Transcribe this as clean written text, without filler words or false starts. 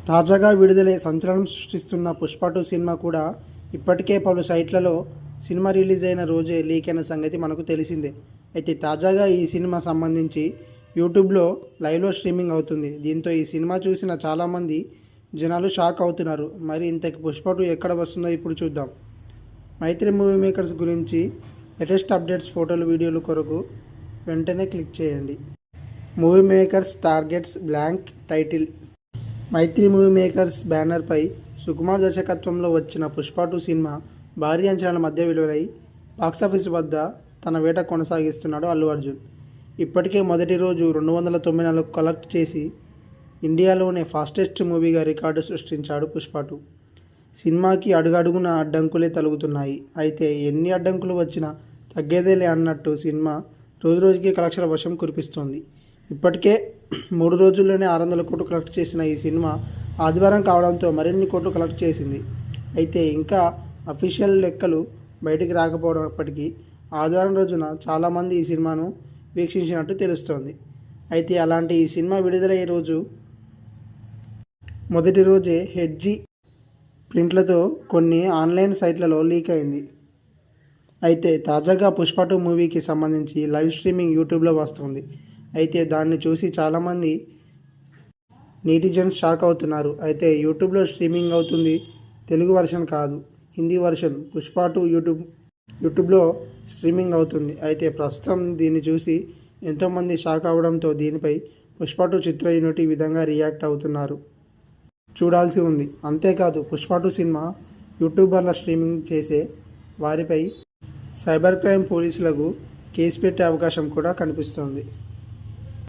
తాజాగా విడుదలై సంచలనం సృష్టిస్తున్న పుష్ప 2 సినిమా కూడా ఇప్పటికే పలు సైట్లలో సినిమా రిలీజ్ అయిన రోజే లీక్ అయిన సంగతి మనకు తెలిసిందే. అయితే తాజాగా ఈ సినిమా సంబంధించి యూట్యూబ్లో లైవ్లో స్ట్రీమింగ్ అవుతుంది. దీంతో ఈ సినిమా చూసిన చాలామంది జనాలు షాక్ అవుతున్నారు. మరి ఇంతకు పుష్ప 2 ఎక్కడ వస్తుందో ఇప్పుడు చూద్దాం. మైత్రి మూవీ మేకర్స్ గురించి లేటెస్ట్ అప్డేట్స్, ఫోటోలు, వీడియోలు కొరకు వెంటనే క్లిక్ చేయండి. Movie makers targets blank title. Mythri movie makers బ్యానర్పై సుకుమార్ దర్శకత్వంలో వచ్చిన పుష్ప 2 సినిమా భారీ అంచనాల మధ్య విడుదలై బాక్సాఫీస్ వద్ద తన వేట కొనసాగిస్తున్నాడు అల్లు అర్జున్. ఇప్పటికే మొదటి రోజు 294 కలెక్ట్ చేసి ఇండియాలోనే ఫాస్టెస్ట్ మూవీగా రికార్డు సృష్టించాడు పుష్ప 2. సినిమాకి అడుగడుగున అడ్డంకులే తలుగుతున్నాయి. అయితే ఎన్ని అడ్డంకులు వచ్చినా తగ్గేదేలే అన్నట్టు సినిమా రోజురోజుకి కలెక్షన్ల వర్షం కురిపిస్తోంది. ఇప్పటికే 3 రోజుల్లోనే 600 కోట్లు కలెక్ట్ చేసిన ఈ సినిమా ఆదివారం కావడంతో మరిన్ని కోట్లు కలెక్ట్ చేసింది. అయితే ఇంకా అఫీషియల్ లెక్కలు బయటికి రాకపోవడప్పటికీ ఆదివారం రోజున చాలామంది ఈ సినిమాను వీక్షించినట్టు తెలుస్తోంది. అయితే అలాంటి ఈ సినిమా విడుదలయ్యే రోజు మొదటి రోజే హెచ్జీ ప్రింట్లతో కొన్ని ఆన్లైన్ సైట్లలో లీక్ అయింది. అయితే తాజాగా పుష్ప 2 మూవీకి సంబంధించి లైవ్ స్ట్రీమింగ్ యూట్యూబ్లో వస్తుంది. అయితే దాన్ని చూసి చాలామంది నీటిజన్స్ షాక్ అవుతున్నారు. అయితే యూట్యూబ్లో స్ట్రీమింగ్ అవుతుంది, తెలుగు వర్షన్ కాదు, హిందీ వర్షన్ పుష్ప 2 యూట్యూబ్లో స్ట్రీమింగ్ అవుతుంది. అయితే ప్రస్తుతం దీన్ని చూసి ఎంతోమంది షాక్ అవడంతో దీనిపై పుష్ప 2 చిత్ర యూనిట్ ఈ విధంగా రియాక్ట్ అవుతున్నారు. చూడాల్సి ఉంది. అంతేకాదు పుష్ప 2 సినిమా యూట్యూబర్ల స్ట్రీమింగ్ చేసే వారిపై సైబర్ క్రైమ్ పోలీసులకు కేసు పెట్టే అవకాశం కూడా కనిపిస్తోంది.